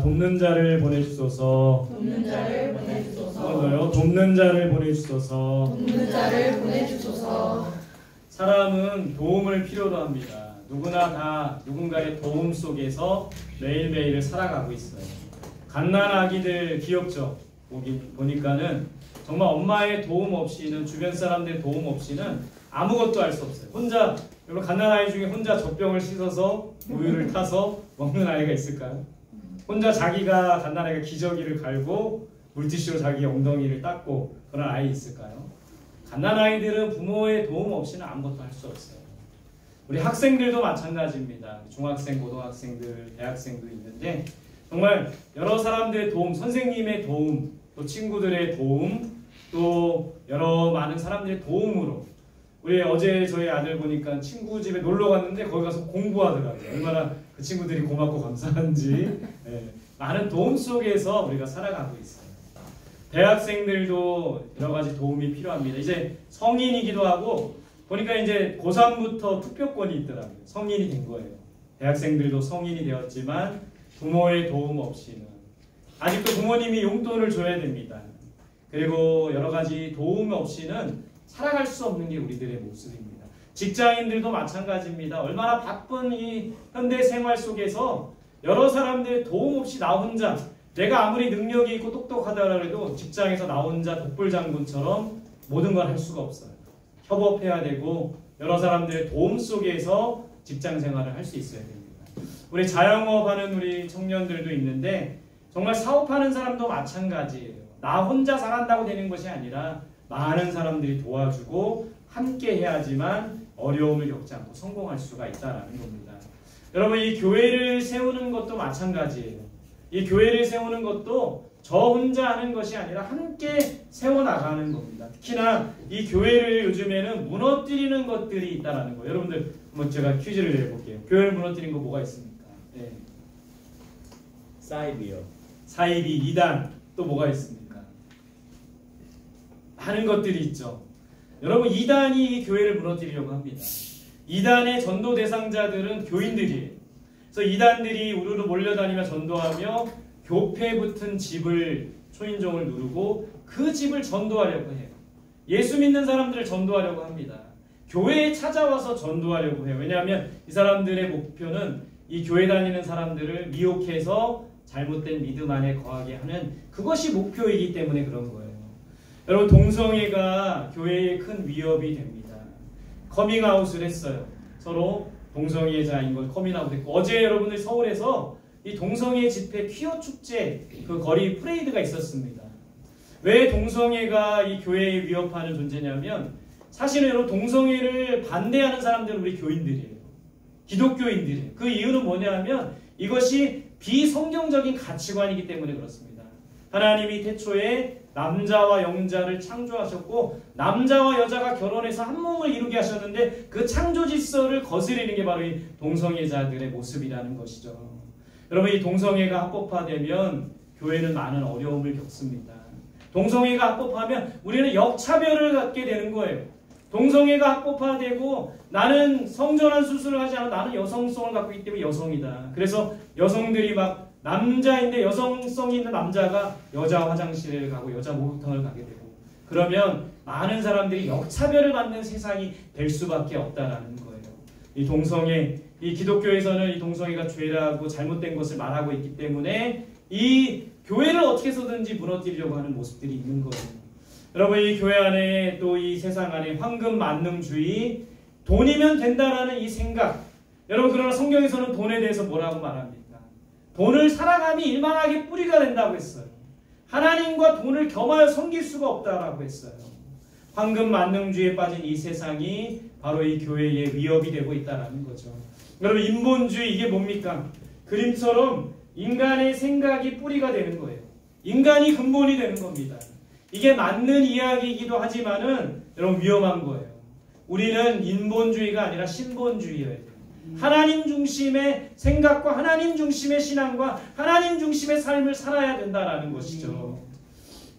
돕는 자를 보내주소서. 돕는 자를 보내주소서. 너요 돕는 자를 보내주소서. 돕는 자를 보내주소서. 사람은 도움을 필요로 합니다. 누구나 다 누군가의 도움 속에서 매일매일을 살아가고 있어요. 갓난아기들 귀엽죠? 보니까는 정말 엄마의 도움 없이는, 주변 사람들의 도움 없이는 아무것도 할 수 없어요. 혼자, 여러분 갓난아이 중에 혼자 젖병을 씻어서 우유를 타서 먹는 아이가 있을까요? 혼자 자기가, 갓난아이가 기저귀를 갈고 물티슈로 자기 엉덩이를 닦고 그런 아이 있을까요? 갓난아이들은 부모의 도움 없이는 아무것도 할 수 없어요. 우리 학생들도 마찬가지입니다. 중학생, 고등학생들, 대학생도 있는데 정말 여러 사람들의 도움, 선생님의 도움, 또 친구들의 도움, 또 여러 많은 사람들의 도움으로, 우리 어제 저희 아들 보니까 친구 집에 놀러 갔는데 거기 가서 공부하더라고요. 얼마나 그 친구들이 고맙고 감사한지. 네, 많은 도움 속에서 우리가 살아가고 있어요. 대학생들도 여러 가지 도움이 필요합니다. 이제 성인이기도 하고 보니까 이제 고3부터 투표권이 있더라고요. 성인이 된 거예요. 대학생들도 성인이 되었지만 부모의 도움 없이는, 아직도 부모님이 용돈을 줘야 됩니다. 그리고 여러 가지 도움 없이는 살아갈 수 없는 게 우리들의 모습입니다. 직장인들도 마찬가지입니다. 얼마나 바쁜 이 현대 생활 속에서 여러 사람들의 도움 없이 나 혼자, 내가 아무리 능력이 있고 똑똑하더라도 직장에서 나 혼자 독불장군처럼 모든 걸 할 수가 없어요. 협업해야 되고 여러 사람들의 도움 속에서 직장 생활을 할 수 있어야 됩니다. 우리 자영업하는 우리 청년들도 있는데 정말 사업하는 사람도 마찬가지예요. 나 혼자 잘한다고 되는 것이 아니라 많은 사람들이 도와주고 함께 해야지만 어려움을 겪지 않고 성공할 수가 있다는 겁니다. 여러분, 이 교회를 세우는 것도 마찬가지예요. 이 교회를 세우는 것도 저 혼자 하는 것이 아니라 함께 세워나가는 겁니다. 특히나 이 교회를 요즘에는 무너뜨리는 것들이 있다는 거예요. 여러분들 한번 제가 퀴즈를 내볼게요. 교회를 무너뜨린 거 뭐가 있습니까? 네. 사이비요. 사이비, 이단, 또 뭐가 있습니까? 많은 것들이 있죠. 여러분, 이단이 이 교회를 무너뜨리려고 합니다. 이단의 전도 대상자들은 교인들이에요. 그래서 이단들이 우르르 몰려다니며 전도하며 교패 붙은 집을, 초인종을 누르고 그 집을 전도하려고 해요. 예수 믿는 사람들을 전도하려고 합니다. 교회에 찾아와서 전도하려고 해요. 왜냐하면 이 사람들의 목표는 이 교회 다니는 사람들을 미혹해서 잘못된 믿음 안에 거하게 하는, 그것이 목표이기 때문에 그런 거예요. 여러분, 동성애가 교회에 큰 위협이 됩니다. 커밍아웃을 했어요. 서로 동성애자인 걸 커밍아웃 했고, 어제 여러분들 서울에서 이 동성애 집회 퀴어 축제 그 거리 프레이드가 있었습니다. 왜 동성애가 이 교회에 위협하는 존재냐면, 사실은 여러분 동성애를 반대하는 사람들은 우리 교인들이에요. 기독교인들이에요. 그 이유는 뭐냐면 이것이 비성경적인 가치관이기 때문에 그렇습니다. 하나님이 태초에 남자와 영자를 창조하셨고 남자와 여자가 결혼해서 한 몸을 이루게 하셨는데 그 창조 질서를 거스르는 게 바로 이 동성애자들의 모습이라는 것이죠. 여러분, 이 동성애가 합법화되면 교회는 많은 어려움을 겪습니다. 동성애가 합법화하면 우리는 역차별을 갖게 되는 거예요. 동성애가 합법화되고 나는 성전환 수술을 하지 않아, 나는 여성성을 갖고 있기 때문에 여성이다. 그래서 여성들이 막 남자인데 여성성이 있는 남자가 여자 화장실을 가고 여자 목욕탕을 가게 되고, 그러면 많은 사람들이 역차별을 받는 세상이 될 수밖에 없다라는 거예요. 이 동성애, 이 기독교에서는 이 동성애가 죄라고 잘못된 것을 말하고 있기 때문에 이 교회를 어떻게 해서든지 무너뜨리려고 하는 모습들이 있는 거예요. 여러분, 이 교회 안에 또 이 세상 안에 황금 만능주의, 돈이면 된다라는 이 생각, 여러분, 그러나 성경에서는 돈에 대해서 뭐라고 말합니까? 돈을 살아감이 일만하게 뿌리가 된다고 했어요. 하나님과 돈을 겸하여 섬길 수가 없다라고 했어요. 황금 만능주의에 빠진 이 세상이 바로 이 교회의 위협이 되고 있다는 거죠. 여러분, 인본주의, 이게 뭡니까? 그림처럼 인간의 생각이 뿌리가 되는 거예요. 인간이 근본이 되는 겁니다. 이게 맞는 이야기이기도 하지만은 여러분 위험한 거예요. 우리는 인본주의가 아니라 신본주의예요. 하나님 중심의 생각과 하나님 중심의 신앙과 하나님 중심의 삶을 살아야 된다라는 것이죠.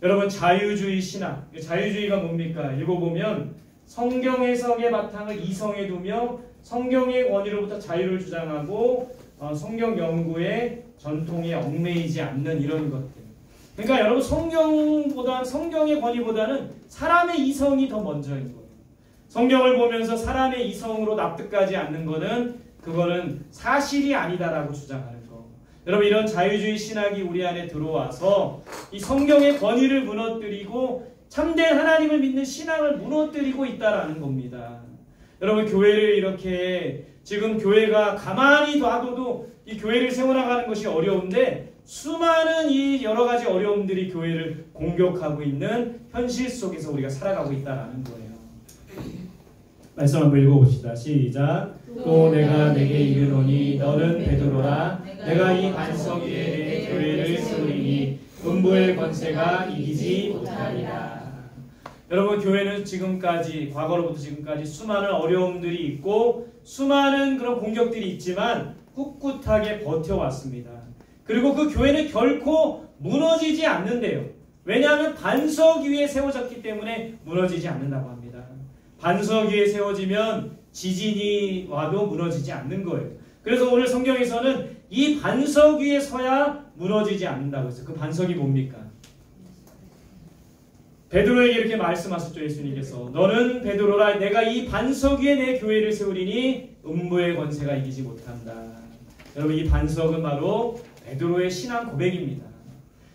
여러분, 자유주의 신학, 자유주의가 뭡니까? 읽어보면 성경 해석의 바탕을 이성에 두며 성경의 원리로부터 자유를 주장하고 성경 연구의 전통에 얽매이지 않는 이런 것들. 그러니까 여러분 성경의 권위보다는 사람의 이성이 더 먼저인 거예요. 성경을 보면서 사람의 이성으로 납득하지 않는 거는 그거는 사실이 아니다라고 주장하는 거. 여러분 이런 자유주의 신학이 우리 안에 들어와서 이 성경의 권위를 무너뜨리고 참된 하나님을 믿는 신앙을 무너뜨리고 있다라는 겁니다. 여러분 교회를 이렇게 지금 교회가 가만히 놔둬도 이 교회를 세워나가는 것이 어려운데 수많은 이 여러 가지 어려움들이 교회를 공격하고 있는 현실 속에서 우리가 살아가고 있다라는 거예요. 말씀 한번 읽어봅시다. 시작. 또 내가 내게 이르노니 너는 베드로라. 내가 이 반석 위에 내 교회를 세우리니 음부의 권세가 이기지 못하리라. 여러분 교회는 지금까지 과거로부터 지금까지 수많은 어려움들이 있고 수많은 그런 공격들이 있지만 꿋꿋하게 버텨왔습니다. 그리고 그 교회는 결코 무너지지 않는데요. 왜냐하면 반석 위에 세워졌기 때문에 무너지지 않는다고 합니다. 반석 위에 세워지면 지진이 와도 무너지지 않는 거예요. 그래서 오늘 성경에서는 이 반석 위에 서야 무너지지 않는다고 했어요. 그 반석이 뭡니까? 베드로에게 이렇게 말씀하셨죠. 예수님께서 너는 베드로라. 내가 이 반석 위에 내 교회를 세우리니 음부의 권세가 이기지 못한다. 여러분 이 반석은 바로 베드로의 신앙 고백입니다.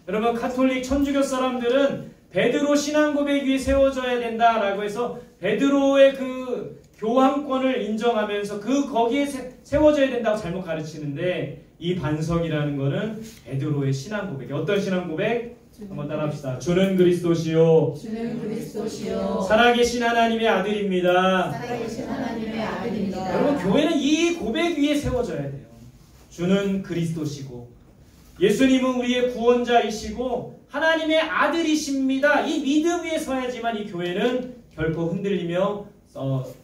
여러분 가톨릭 천주교 사람들은 베드로 신앙 고백 위에 세워져야 된다라고 해서 베드로의 그 교황권을 인정하면서 거기에 세워져야 된다고 잘못 가르치는데 이 반석이라는 것은 베드로의 신앙 고백이에요. 어떤 신앙 고백? 한번 따라합시다. 주는 그리스도시요. 주는 그리스도시요. 살아계신 하나님의 아들입니다. 살아계신 하나님의 아들입니다. 여러분 교회는 이 고백 위에 세워져야 돼요. 주는 그리스도시고 예수님은 우리의 구원자이시고 하나님의 아들이십니다. 이 믿음 위에 서야지만 이 교회는 결코 흔들리며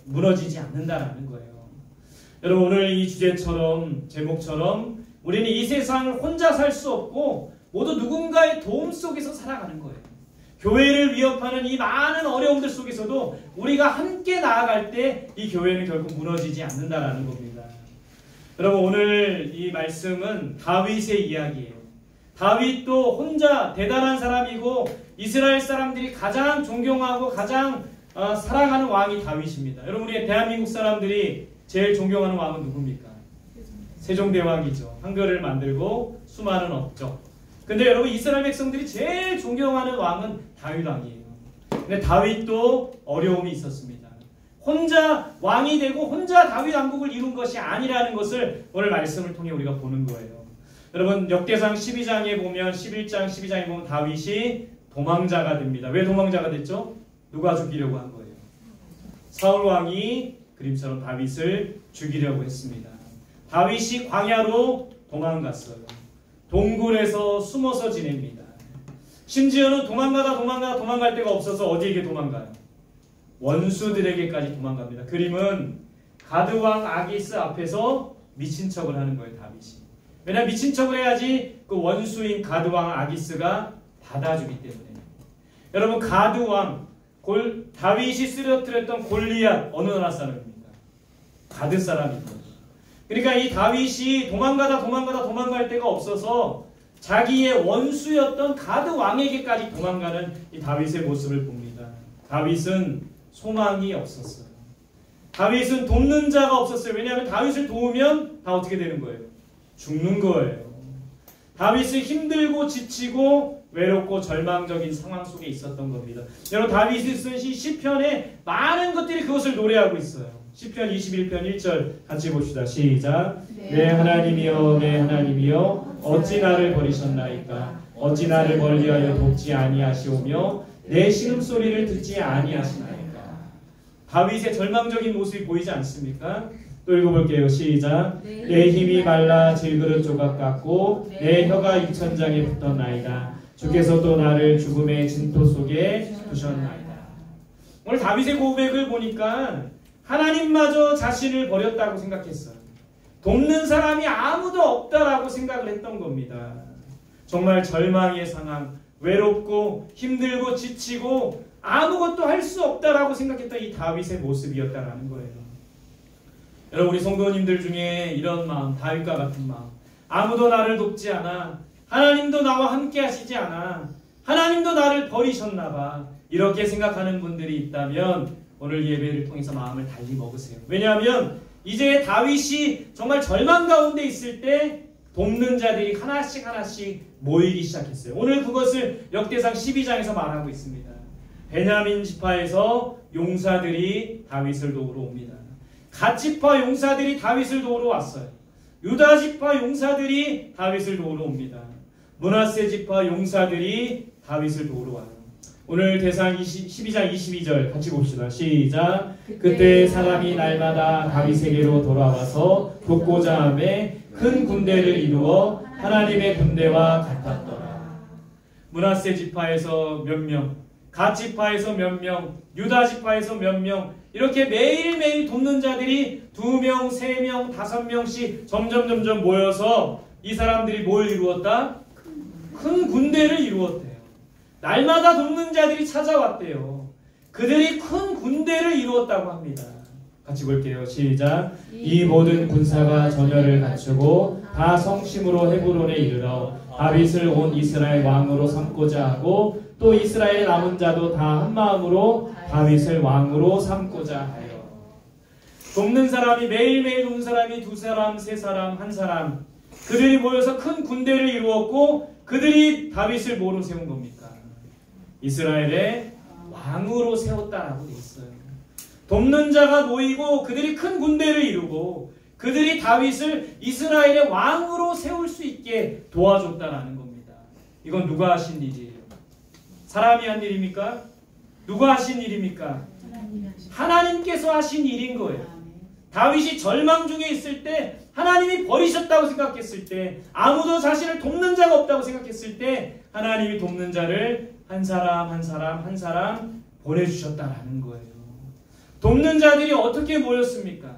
무너지지 않는다라는 거예요. 여러분 오늘 이 주제처럼 제목처럼 우리는 이 세상을 혼자 살 수 없고 모두 누군가의 도움 속에서 살아가는 거예요. 교회를 위협하는 이 많은 어려움들 속에서도 우리가 함께 나아갈 때 이 교회는 결코 무너지지 않는다라는 겁니다. 여러분 오늘 이 말씀은 다윗의 이야기예요. 다윗도 혼자 대단한 사람이고 이스라엘 사람들이 가장 존경하고 가장 사랑하는 왕이 다윗입니다. 여러분 우리 대한민국 사람들이 제일 존경하는 왕은 누굽니까? 세종대왕이죠. 한글을 만들고 수많은 업적. 근데 여러분 이스라엘 백성들이 제일 존경하는 왕은 다윗 왕이에요. 근데 다윗도 어려움이 있었습니다. 혼자 왕이 되고 혼자 다윗 왕국을 이룬 것이 아니라는 것을 오늘 말씀을 통해 우리가 보는 거예요. 여러분 역대상 12장에 보면 11장 12장에 보면 다윗이 도망자가 됩니다. 왜 도망자가 됐죠? 누가 죽이려고 한 거예요? 사울 왕이 그림처럼 다윗을 죽이려고 했습니다. 다윗이 광야로 도망갔어요. 동굴에서 숨어서 지냅니다. 심지어는 도망갈 데가 없어서 어디에게 도망가요? 원수들에게까지 도망갑니다. 그림은 가드왕 아기스 앞에서 미친 척을 하는 거예요. 다윗이. 왜냐하면 미친 척을 해야지 그 원수인 가드왕 아기스가 받아주기 때문에. 여러분 가드왕 다윗이 쓰러뜨렸던 골리앗 어느 나라 사람입니까? 가드 사람입니다. 그러니까 이 다윗이 도망갈 데가 없어서 자기의 원수였던 가드 왕에게까지 도망가는 이 다윗의 모습을 봅니다. 다윗은 소망이 없었어요. 다윗은 돕는 자가 없었어요. 왜냐하면 다윗을 도우면 다 어떻게 되는 거예요? 죽는 거예요. 다윗은 힘들고 지치고 외롭고 절망적인 상황 속에 있었던 겁니다. 여러분 다윗이 쓴 시편에 많은 것들이 그것을 노래하고 있어요. 시편 21편 1절 같이 봅시다. 시작. 내 하나님이여 내 하나님이여 어찌 나를 버리셨나이까. 어찌 나를 멀리하여 돕지 아니하시오며 내 신음소리를 듣지 아니하시나이까. 다윗의 절망적인 모습이 보이지 않습니까? 또 읽어볼게요. 시작. 내 힘이 말라 질그릇 조각 같고 내 혀가 입천장에 붙었나이다. 주께서 또 나를 죽음의 진토 속에 두셨나이다. 오늘 다윗의 고백을 보니까 하나님마저 자신을 버렸다고 생각했어요. 돕는 사람이 아무도 없다라고 생각을 했던 겁니다. 정말 절망의 상황, 외롭고 힘들고 지치고 아무것도 할 수 없다라고 생각했던 이 다윗의 모습이었다라는 거예요. 여러분 우리 성도님들 중에 이런 마음, 다윗과 같은 마음, 아무도 나를 돕지 않아, 하나님도 나와 함께 하시지 않아, 하나님도 나를 버리셨나 봐, 이렇게 생각하는 분들이 있다면 오늘 예배를 통해서 마음을 달리 먹으세요. 왜냐하면 이제 다윗이 정말 절망 가운데 있을 때 돕는 자들이 하나씩 하나씩 모이기 시작했어요. 오늘 그것을 역대상 12장에서 말하고 있습니다. 베냐민 지파에서 용사들이 다윗을 도우러 옵니다. 갓 지파 용사들이 다윗을 도우러 왔어요. 유다 지파 용사들이 다윗을 도우러 옵니다. 므낫세 지파 용사들이 다윗을 도우러 와요. 오늘 대상 12장 22절 같이 봅시다. 시작. 그때 사람이 날마다 다윗에게로 돌아와서 돕고자 하매 큰 군대를 이루어 하나님의 군대와 같았더라. 므낫세 지파에서 몇 명, 갓 지파에서 몇 명, 유다 지파에서 몇 명, 이렇게 매일매일 돕는 자들이 2명, 3명, 5명씩 점점 모여서 이 사람들이 뭘 이루었다? 큰 군대를 이루었대요. 날마다 돕는 자들이 찾아왔대요. 그들이 큰 군대를 이루었다고 합니다. 같이 볼게요. 시작. 이 모든 군사가 전열을 갖추고 다 성심으로 헤브론에 이르러 다윗을 온 이스라엘 왕으로 삼고자 하고 또 이스라엘 남은 자도 다 한마음으로 다윗을 왕으로 삼고자 하여. 돕는 사람이 매일매일 돕는 사람이 2사람, 3사람, 1사람, 그들이 모여서 큰 군대를 이루었고 그들이 다윗을 뭐로 세운 겁니까? 이스라엘의 왕으로 세웠다라고 돼 있어요. 돕는 자가 모이고 그들이 큰 군대를 이루고 그들이 다윗을 이스라엘의 왕으로 세울 수 있게 도와줬다라는 겁니다. 이건 누가 하신 일이에요? 사람이 한 일입니까? 누가 하신 일입니까? 하나님께서 하신 일인 거예요. 다윗이 절망 중에 있을 때, 하나님이 버리셨다고 생각했을 때, 아무도 자신을 돕는 자가 없다고 생각했을 때 하나님이 돕는 자를 한 사람 보내주셨다라는 거예요. 돕는 자들이 어떻게 모였습니까?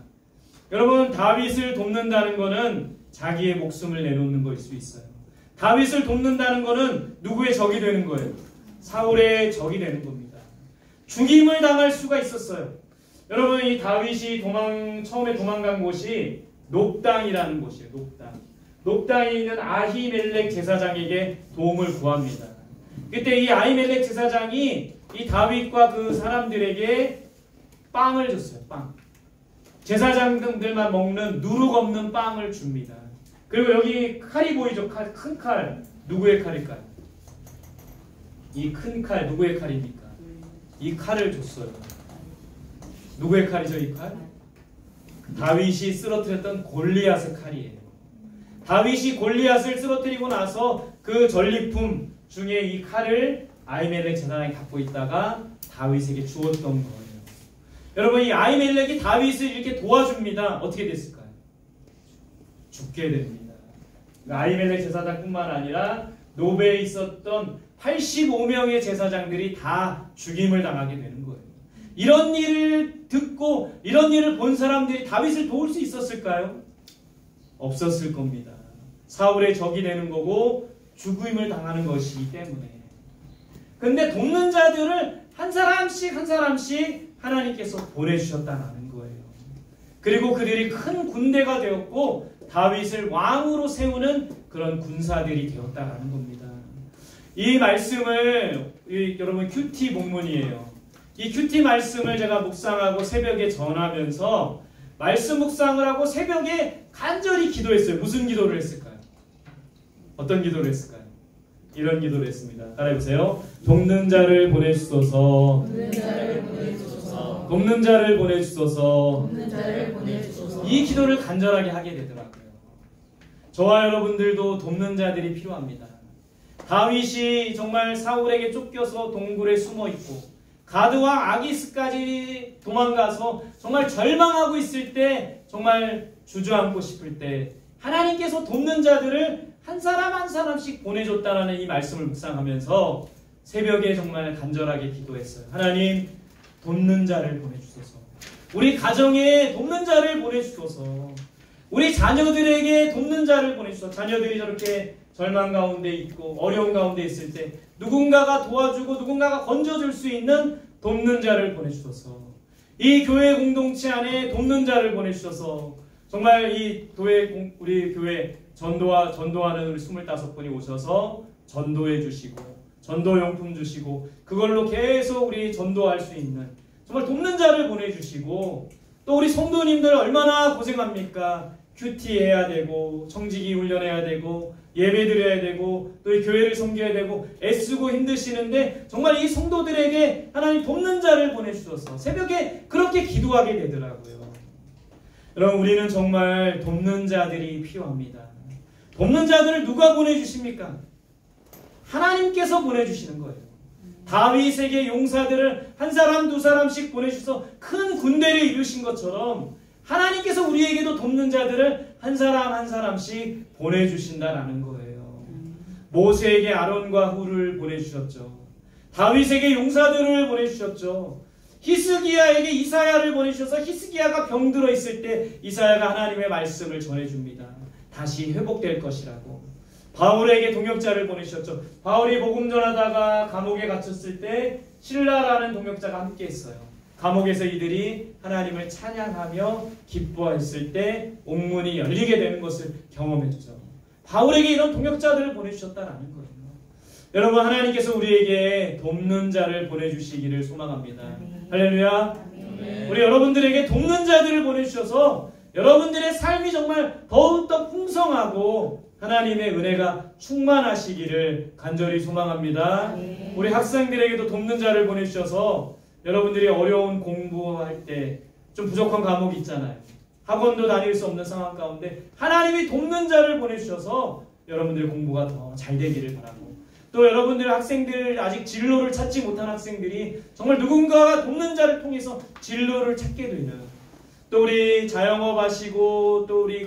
여러분, 다윗을 돕는다는 것은 자기의 목숨을 내놓는 것일 수 있어요. 다윗을 돕는다는 것은 누구의 적이 되는 거예요? 사울의 적이 되는 겁니다. 죽임을 당할 수가 있었어요. 여러분, 이 다윗이 처음에 도망간 곳이 녹당이라는 곳이에요. 녹당에 있는 아히멜렉 제사장에게 도움을 구합니다. 그때 이 아히멜렉 제사장이 이 다윗과 그 사람들에게 빵을 줬어요. 빵. 제사장들만 먹는 누룩 없는 빵을 줍니다. 그리고 여기 칼이 보이죠? 큰 칼. 누구의 칼일까요? 이 큰 칼 누구의 칼입니까? 이 칼을 줬어요. 누구의 칼이죠, 이 칼? 다윗이 쓰러뜨렸던 골리앗의 칼이에요. 다윗이 골리앗을 쓰러뜨리고 나서 그 전리품 중에 이 칼을 아히멜렉 제사장이 갖고 있다가 다윗에게 주었던 거예요. 여러분, 이 아히멜렉이 다윗을 이렇게 도와줍니다. 어떻게 됐을까요? 죽게 됩니다. 아히멜렉 제사장뿐만 아니라 노베에 있었던 85명의 제사장들이 다 죽임을 당하게 되는 거예요. 이런 일을 듣고 이런 일을 본 사람들이 다윗을 도울 수 있었을까요? 없었을 겁니다. 사울의 적이 되는 거고 죽임을 당하는 것이기 때문에. 근데 돕는 자들을 한 사람씩 하나님께서 보내주셨다는 거예요. 그리고 그들이 큰 군대가 되었고 다윗을 왕으로 세우는 그런 군사들이 되었다는 겁니다. 이 말씀을 여러분 큐티 본문이에요. 이 큐티 말씀을 제가 묵상하고 새벽에 전하면서 말씀 묵상을 하고 새벽에 간절히 기도했어요. 무슨 기도를 했을까요? 어떤 기도를 했을까요? 이런 기도를 했습니다. 따라해보세요. 돕는 자를 보내주소서. 돕는 자를 보내주소서. 이 기도를 간절하게 하게 되더라고요. 저와 여러분들도 돕는 자들이 필요합니다. 다윗이 정말 사울에게 쫓겨서 동굴에 숨어있고 가드와 아기스까지 도망가서 정말 절망하고 있을 때, 정말 주저앉고 싶을 때 하나님께서 돕는 자들을 한 사람씩 보내줬다라는 이 말씀을 묵상하면서 새벽에 정말 간절하게 기도했어요. 하나님, 돕는 자를 보내주소서. 우리 가정에 돕는 자를 보내주소서. 우리 자녀들에게 돕는 자를 보내주소서. 자녀들이 저렇게 절망 가운데 있고 어려운 가운데 있을 때 누군가가 도와주고 누군가가 건져줄 수 있는 돕는 자를 보내주소서. 이 교회 공동체 안에 돕는 자를 보내주셔서 정말 우리 교회 전도하는 우리 25분이 오셔서 전도해 주시고 전도용품 주시고 그걸로 계속 우리 전도할 수 있는 정말 돕는 자를 보내주시고 또 우리 성도님들 얼마나 고생합니까? 큐티 해야 되고 청지기 훈련해야 되고 예배 드려야 되고 또 이 교회를 섬겨야 되고 애쓰고 힘드시는데 정말 이 성도들에게 하나님 돕는 자를 보내주셔서 새벽에 그렇게 기도하게 되더라고요. 여러분 우리는 정말 돕는 자들이 필요합니다. 돕는 자들을 누가 보내주십니까? 하나님께서 보내주시는 거예요. 다윗에게 용사들을 한 사람 두 사람씩 보내주셔서 큰 군대를 이루신 것처럼 하나님께서 우리에게도 돕는 자들을 한 사람 한 사람씩 보내주신다라는 거예요. 모세에게 아론과 훌을 보내주셨죠. 다윗에게 용사들을 보내주셨죠. 히스기야에게 이사야를 보내주셔서 히스기야가 병들어 있을 때 이사야가 하나님의 말씀을 전해줍니다. 다시 회복될 것이라고. 바울에게 동역자를 보내주셨죠. 바울이 복음 전하다가 감옥에 갇혔을 때 실라라는 동역자가 함께 했어요. 감옥에서 이들이 하나님을 찬양하며 기뻐했을 때 옥문이 열리게 되는 것을 경험했죠. 바울에게 이런 동역자들을 보내주셨다라는 거예요. 여러분 하나님께서 우리에게 돕는 자를 보내주시기를 소망합니다. 할렐루야. 우리 여러분들에게 돕는 자들을 보내주셔서 여러분들의 삶이 정말 더욱더 풍성하고 하나님의 은혜가 충만하시기를 간절히 소망합니다. 우리 학생들에게도 돕는 자를 보내주셔서 여러분들이 어려운 공부할 때 좀 부족한 과목이 있잖아요. 학원도 다닐 수 없는 상황 가운데 하나님이 돕는 자를 보내주셔서 여러분들의 공부가 더 잘 되기를 바라고 또 여러분들 학생들 아직 진로를 찾지 못한 학생들이 정말 누군가가 돕는 자를 통해서 진로를 찾게 되는 또 우리 자영업 하시고 또 우리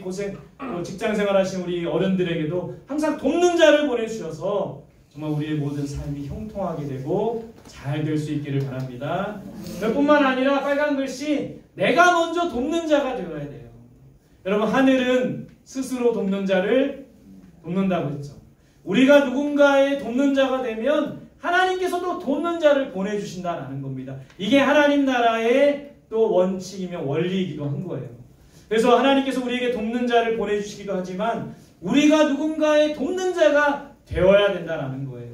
직장생활 하신 우리 어른들에게도 항상 돕는 자를 보내주셔서 정말 우리의 모든 삶이 형통하게 되고 잘 될 수 있기를 바랍니다. 뿐만 아니라 빨간 글씨 내가 먼저 돕는 자가 되어야 돼요. 여러분 하늘은 스스로 돕는 자를 돕는다고 했죠. 우리가 누군가의 돕는 자가 되면 하나님께서도 돕는 자를 보내주신다는 겁니다. 이게 하나님 나라의 또 원칙이며 원리이기도 한 거예요. 그래서 하나님께서 우리에게 돕는 자를 보내주시기도 하지만 우리가 누군가의 돕는 자가 되어야 된다는 거예요.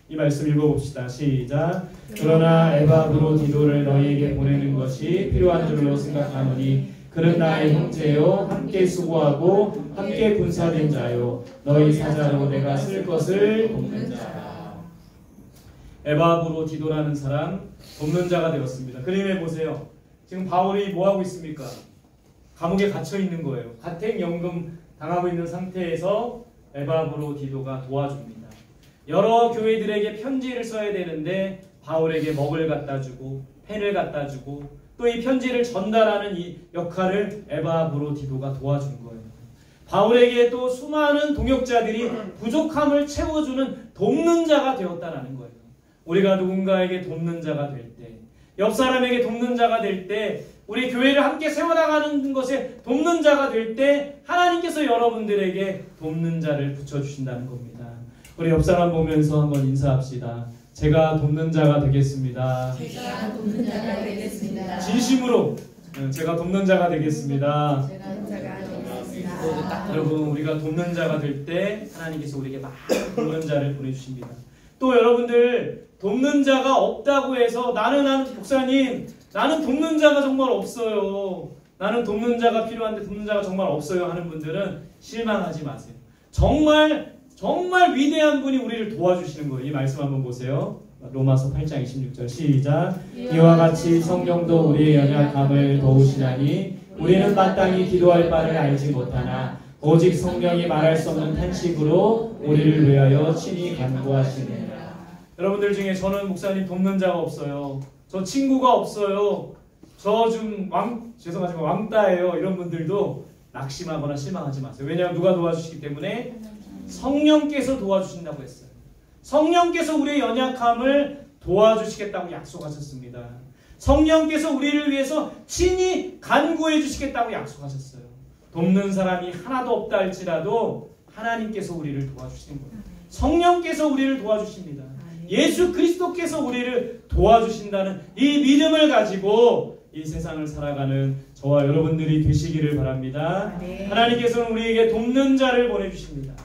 이 말씀 읽어봅시다. 시작. 그러나 에바브로디도를 너희에게 보내는 것이 필요한 줄로 생각하노니 그는 나의 형제요 함께 수고하고 함께 군사된 자요 너희 사자로 내가 쓸 것을 돕는 자라. 에바브로디도라는 사람 돕는 자가 되었습니다. 그림에 보세요. 지금 바울이 뭐하고 있습니까? 감옥에 갇혀 있는 거예요. 가택연금 당하고 있는 상태에서 에바브로디도가 도와줍니다. 여러 교회들에게 편지를 써야 되는데 바울에게 먹을 갖다 주고 펜을 갖다 주고 또 이 편지를 전달하는 이 역할을 에바브로디도가 도와준 거예요. 바울에게 또 수많은 동역자들이 부족함을 채워주는 돕는 자가 되었다는 거예요. 우리가 누군가에게 돕는 자가 될 때, 옆 사람에게 돕는 자가 될 때, 우리 교회를 함께 세워나가는 것에 돕는 자가 될 때 하나님께서 여러분들에게 돕는 자를 붙여주신다는 겁니다. 우리 옆 사람 보면서 한번 인사합시다. 제가 돕는 자가 되겠습니다. 제가 돕는 자가 되겠습니다. 진심으로 제가 돕는 자가 되겠습니다. 제가 돕는 자가 되겠습니다. 여러분 우리가 돕는 자가 될 때 하나님께서 우리에게 많은 돕는 자를 보내주십니다. 또 여러분들 돕는 자가 없다고 해서 나는 목사님 나는 돕는 자가 정말 없어요. 나는 돕는 자가 필요한데 돕는 자가 정말 없어요 하는 분들은 실망하지 마세요. 정말 위대한 분이 우리를 도와주시는 거예요. 이 말씀 한번 보세요. 로마서 8장 26절 시작. 이와 같이 성령도 우리의 연약함을 도우시나니 우리는 마땅히 기도할 바를 알지 못하나 오직 성령이 말할 수 없는 탄식으로 우리를 위하여 친히 간구하시느니라. 여러분들 중에 저는 목사님 돕는 자가 없어요. 저 친구가 없어요. 저 좀 죄송하지만 왕따예요. 이런 분들도 낙심하거나 실망하지 마세요. 왜냐하면 누가 도와주시기 때문에 성령께서 도와주신다고 했어요. 성령께서 우리의 연약함을 도와주시겠다고 약속하셨습니다. 성령께서 우리를 위해서 친히 간구해 주시겠다고 약속하셨어요. 돕는 사람이 하나도 없다 할지라도 하나님께서 우리를 도와주시는 거예요. 성령께서 우리를 도와주십니다. 예수 그리스도께서 우리를 도와주신다는 이 믿음을 가지고 이 세상을 살아가는 저와 여러분들이 되시기를 바랍니다. 네. 하나님께서는 우리에게 돕는 자를 보내주십니다.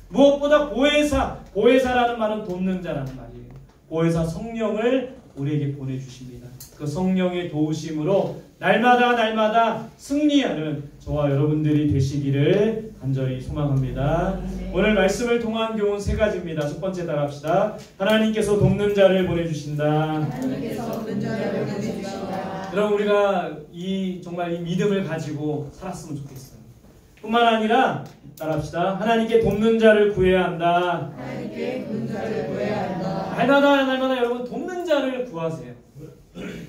무엇보다 보혜사라는 말은 돕는 자라는 말이에요. 보혜사 성령을 우리에게 보내주십니다. 그 성령의 도우심으로 날마다 승리하는 저와 여러분들이 되시기를 간절히 소망합니다. 네. 오늘 말씀을 통한 교훈 세 가지입니다. 첫 번째 따라합시다. 하나님께서 돕는 자를 보내주신다. 하나님께서 돕는 자를 보내주신다. 여러분, 우리가 정말 이 믿음을 가지고 살았으면 좋겠어요. 뿐만 아니라 따라합시다. 하나님께 돕는 자를 구해야 한다. 하나님께 돕는 자를 구해야 한다. 날마다 여러분 돕는 자를 구하세요.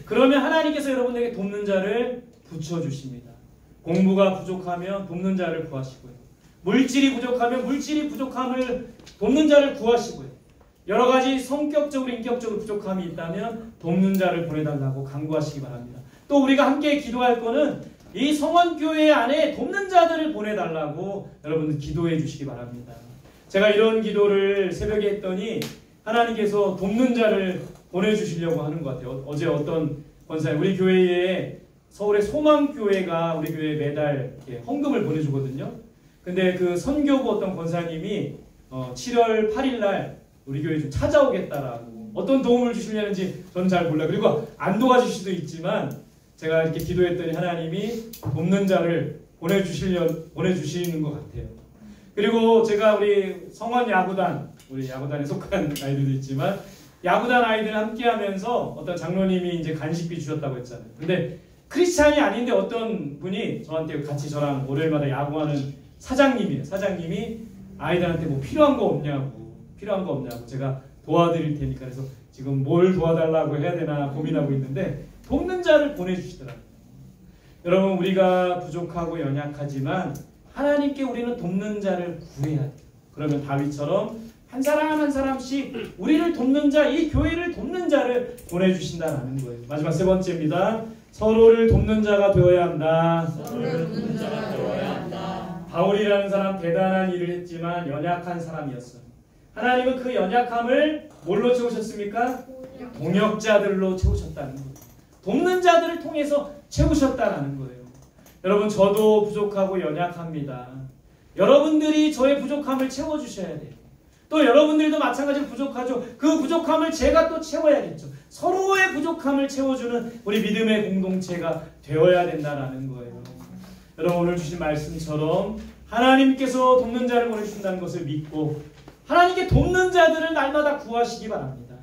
그러면 하나님께서 여러분에게 돕는 자를 붙여주십니다. 공부가 부족하면 돕는 자를 구하시고요. 물질이 부족하면 물질이 부족함을 돕는 자를 구하시고요. 여러 가지 성격적으로 인격적으로 부족함이 있다면 돕는 자를 보내달라고 간구하시기 바랍니다. 또 우리가 함께 기도할 거는 이 성원교회 안에 돕는 자들을 보내달라고 여러분들 기도해 주시기 바랍니다. 제가 이런 기도를 새벽에 했더니 하나님께서 돕는 자를 보내주시려고 하는 것 같아요. 어제 어떤 권사님, 우리 교회에 서울의 소망교회가 우리 교회에 매달 이렇게 헌금을 보내주거든요. 근데 그 선교부 어떤 권사님이 7월 8일 날 우리 교회 좀 찾아오겠다라고 어떤 도움을 주시려는지 저는 잘 몰라요. 그리고 안 도와주실 수도 있지만 제가 이렇게 기도했더니 하나님이 돕는 자를 보내주시는 것 같아요. 그리고 제가 우리 성원 야구단, 우리 야구단에 속한 아이들도 있지만 야구단 아이들 함께 하면서 어떤 장로님이 이제 간식비 주셨다고 했잖아요. 근데 크리스찬이 아닌데 어떤 분이 저한테 같이 저랑 월요일마다 야구하는 사장님이에요. 사장님이 아이들한테 뭐 필요한 거 없냐고 제가 도와드릴 테니까 그래서 지금 뭘 도와달라고 해야 되나 고민하고 있는데 돕는 자를 보내주시더라고요. 여러분, 우리가 부족하고 연약하지만 하나님께 우리는 돕는 자를 구해야 돼요. 그러면 다윗처럼 한 사람 한 사람씩 우리를 돕는 자, 이 교회를 돕는 자를 보내주신다는 거예요. 마지막 세 번째입니다. 서로를 돕는 자가 되어야 한다. 서로를 돕는 자가 되어야 한다. 바울이라는 사람 대단한 일을 했지만 연약한 사람이었어요. 하나님은 그 연약함을 뭘로 채우셨습니까? 동역자들로 채우셨다는 거예요. 돕는 자들을 통해서 채우셨다는 거예요. 여러분, 저도 부족하고 연약합니다. 여러분들이 저의 부족함을 채워주셔야 돼요. 또 여러분들도 마찬가지로 부족하죠. 그 부족함을 제가 또 채워야겠죠. 서로의 부족함을 채워주는 우리 믿음의 공동체가 되어야 된다는 거예요. 여러분, 오늘 주신 말씀처럼 하나님께서 돕는 자를 보내주신다는 것을 믿고 하나님께 돕는 자들을 날마다 구하시기 바랍니다.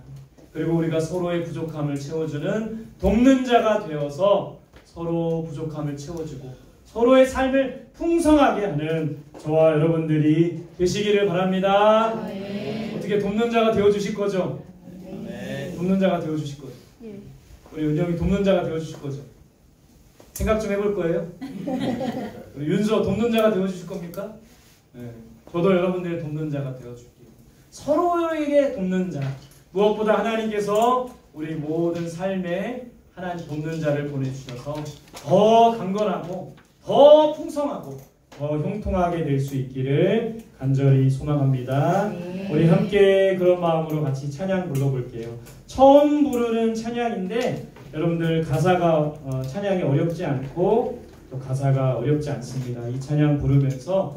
그리고 우리가 서로의 부족함을 채워주는 돕는 자가 되어서 서로 부족함을 채워주고 서로의 삶을 풍성하게 하는 저와 여러분들이 되시기를 바랍니다. 네. 어떻게 돕는 자가 되어주실 거죠? 네. 돕는 자가 되어주실 거죠? 우리 은영이 돕는 자가 되어주실 거죠? 생각 좀 해볼 거예요? 우리 윤서 돕는 자가 되어주실 겁니까? 네. 저도 여러분들의 돕는 자가 되어줄게요. 서로에게 돕는 자. 무엇보다 하나님께서 우리 모든 삶에 하나님 돕는 자를 보내주셔서 더 강건하고 더 풍성하고 더 형통하게 될 수 있기를 간절히 소망합니다. 네. 우리 함께 그런 마음으로 같이 찬양 불러볼게요. 처음 부르는 찬양인데 여러분들 가사가 찬양이 어렵지 않고 또 가사가 어렵지 않습니다. 이 찬양 부르면서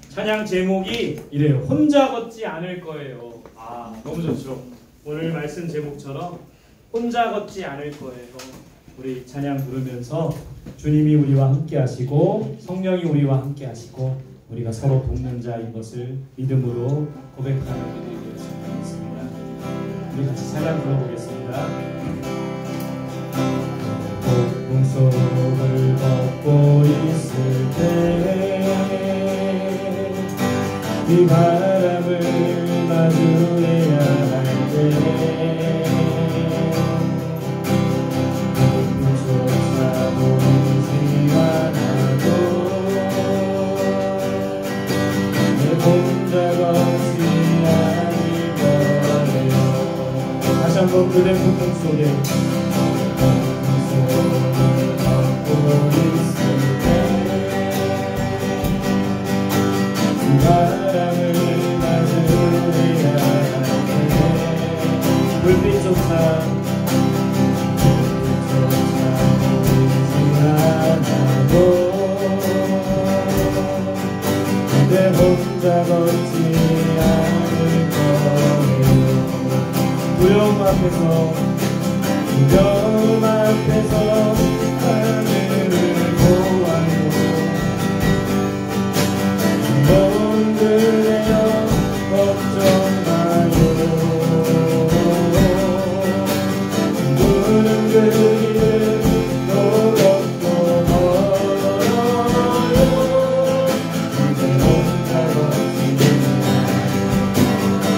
찬양 제목이 이래요. 혼자 걷지 않을 거예요. 너무 좋죠. 오늘 말씀 제목처럼 혼자 걷지 않을 거예요. 우리 찬양 부르면서 주님이 우리와 함께 하시고 성령이 우리와 함께 하시고 우리가 서로 돕는 자인 것을 믿음으로 고백하는 우리들이 되었으면 하겠습니다. 우리 같이 찬양 불러보겠습니다. 폭풍속을 걷고 있을 때 이 바람을 마주해야 할 때 폭풍조차 보이지 않아도 내 혼자 걷지 않을 거예요. 다시 한번 그대 폭풍 속에 폭풍속을 걷고 있을 때 이 바람을 마주해야 할 때 불빛조차 앞에서 두려움 앞에서 하늘을 보아요. 놈들에여 걱정 마요. 눈은 그리를 또 걷고 멀어요. 이제 혼자 걷습니다.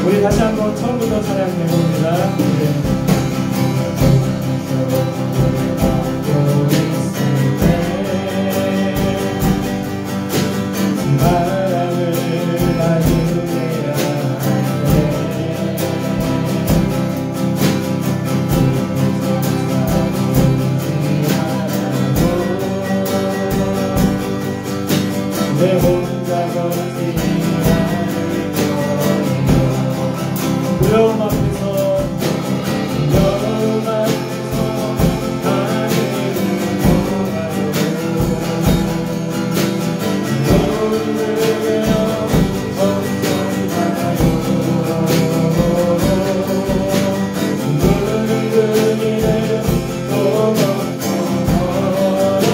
우리 다시 한번 처음부터 찬양해봅니다. 내 혼자 걷지 않을 거예요. 두려움 앞에서 두려움 앞에서 하늘을 보아요. 눈을 걱정 마요. 눈을 그리는 또 걷고 멀어요.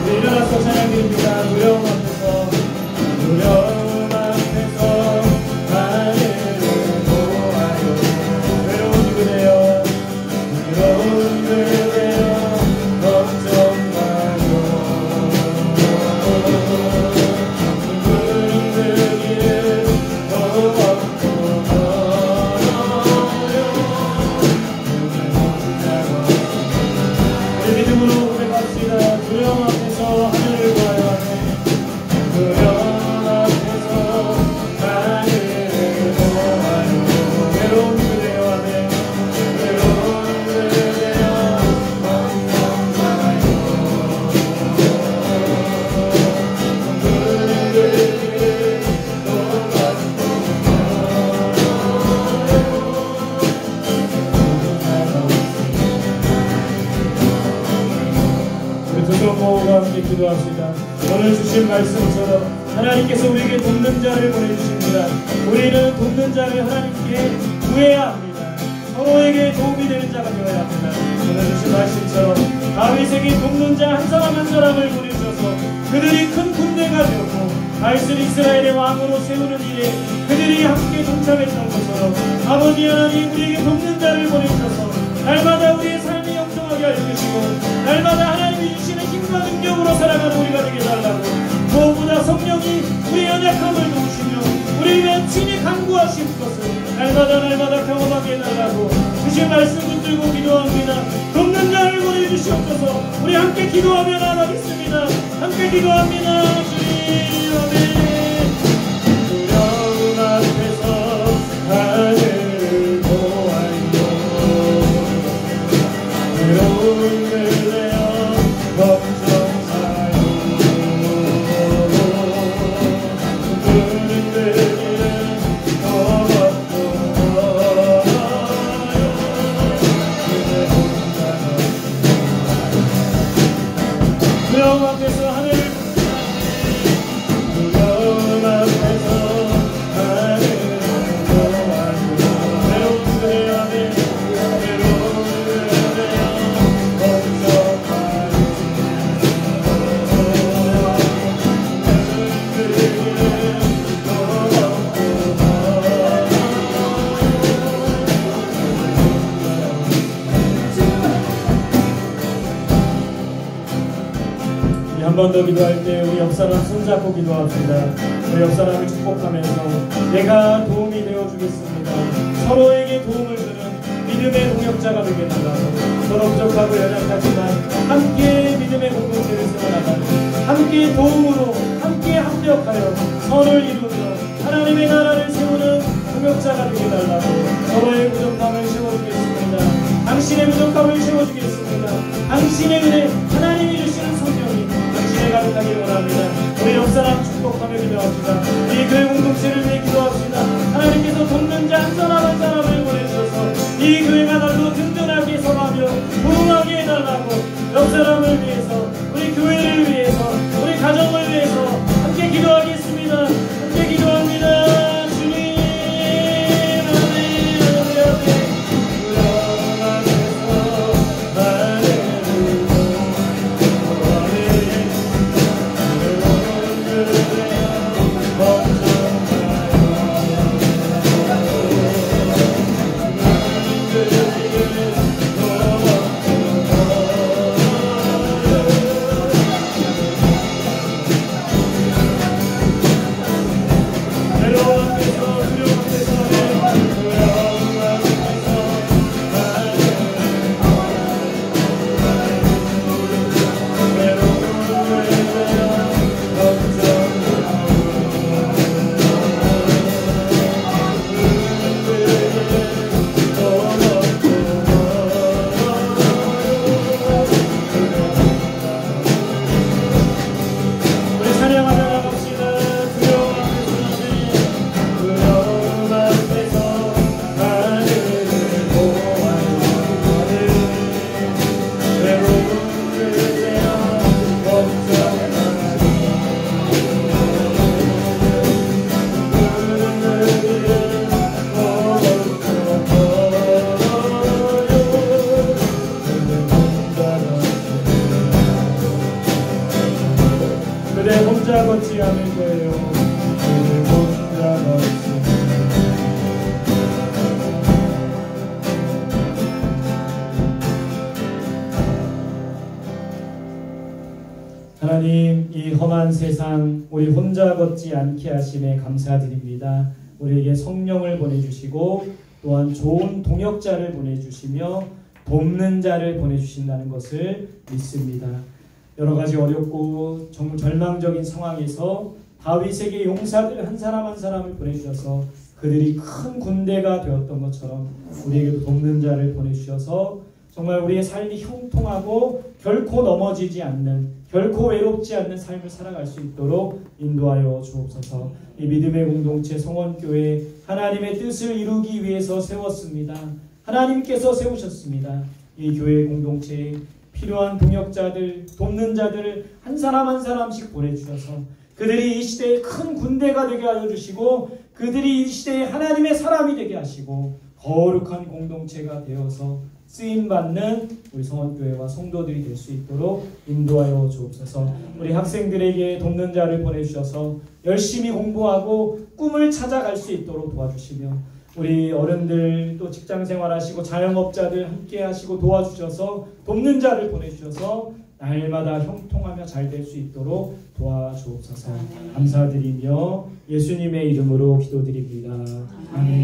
일어나서 찬양드립니다. 두려움 앞에서 두려움 앞에서 하늘을 보아요. 외로운 그대여 외로운 그대여 걱정 마요. 둥근 그 길을 더 걷고 멀어요. 우리 믿음으로 고백합시다. 두려움 앞에서 하늘을 보아요. 두려움 앞에서 하늘을 보아요. 외로운 그대여 아멘. 외로운 그대여 걱정 마요. 둥근 그 길을 또 걷고 우리 두 손 모으고 함께 기도합시다. 오늘 주신 말씀처럼 하나님께서 우리에게 돕는 자를 보내주십니다. 우리는 돕는 자를 하나님께 구해야 합니다. 서로에게 도움이 되는 자가 되어야 합니다. 오늘 주신 말씀처럼 다윗에게 돕는 자 한 사람 한 사람을 보내주셔서 그들이 큰 군대가 되었고 다윗을 이스라엘의 왕으로 세우는 일에 그들이 함께 동참했던 것처럼 아버지 하나님 우리에게 돕는 자를 보내주셔서 날마다 우리의 삶이 영성하게 해주시고 날마다 하나님이 주시는 힘과 능력으로 살아가는 우리가 되게 달라고 무엇보다 성령이 우리의 연약함을 도우시며 우리를 위한 친히 간구하신 것을 날마다 경험하게 해달라고 주신 말씀 붙들고 기도합니다. 돕는 자를 보내주시옵소서. 우리 함께 기도하며 나가겠습니다. 함께 기도합니다. 주님 아멘. 두려움 앞에서 하늘을 보아요. 외로운 그대여 걱정 마요. 둥근 그 길을 더 걷고 멀어요. 이제 혼자 두려움 앞에서 하늘을 두려움 앞에서 하늘을 보아요. 외로운 그대여 아멘. 외로운 그대여 걱정 마요. 그 길을 더 걷고 멀어요. 한 번 더 기도할 때 우리 옆사람 손잡고 기도합시다. 우리 옆사람을 축복하면서 내가 도움이 되어주겠습니다. 서로에게 도움을 주는 믿음의 동역자가 되게 달라고 서로 부족하고 연약하지만 함께 믿음의 공동체를 세워나가는 함께 도움으로 함께 합력하여 선을 이루며 하나님의 나라를 세우는 동역자가 되게 달라고 서로의 부족함을 채워주겠습니다. 당신의 부족함을 채워주겠습니다. 당신의 은혜 하나님이 주시는 성령이 당신의 가득하길 원합니다. 우리 옆사람 축복하며 기도합시다. 우리 교회 공동체를 위해 기도합시다. 하나님께서 돕는 자 한 사람 한 사람을 보내주셔서 이 교회가 날로 든든하게 서가며 부흥하게 해달라고 옆사람을 위해서 우리 교회를 위해서 우리 가정을 위해서 함께 기도하겠습니다. 절대 혼자 걷지 않을 거예요. 절대 혼자 걷지. 하나님, 이 험한 세상 우리 혼자 걷지 않게 하심에 감사드립니다. 우리에게 성령을 보내주시고 또한 좋은 동역자를 보내주시며 돕는 자를 보내주신다는 것을 믿습니다. 여러 가지 어렵고 정말 절망적인 상황에서 다윗에게 용사들 한 사람 한 사람을 보내주셔서 그들이 큰 군대가 되었던 것처럼 우리에게도 돕는 자를 보내주셔서 정말 우리의 삶이 형통하고 결코 넘어지지 않는, 결코 외롭지 않는 삶을 살아갈 수 있도록 인도하여 주옵소서. 이 믿음의 공동체 성원교회 하나님의 뜻을 이루기 위해서 세웠습니다. 하나님께서 세우셨습니다. 이 교회 공동체에 필요한 동역자들, 돕는 자들을 한 사람 한 사람씩 보내주셔서 그들이 이 시대에 큰 군대가 되게 하여 주시고 그들이 이 시대에 하나님의 사람이 되게 하시고 거룩한 공동체가 되어서 쓰임받는 우리 성원교회와 성도들이 될 수 있도록 인도하여 주옵소서. 우리 학생들에게 돕는 자를 보내주셔서 열심히 공부하고 꿈을 찾아갈 수 있도록 도와주시며 우리 어른들 또 직장생활 하시고 자영업자들 함께 하시고 도와주셔서 돕는 자를 보내주셔서 날마다 형통하며 잘 될 수 있도록 도와주옵소서. 감사드리며 예수님의 이름으로 기도드립니다. 아멘.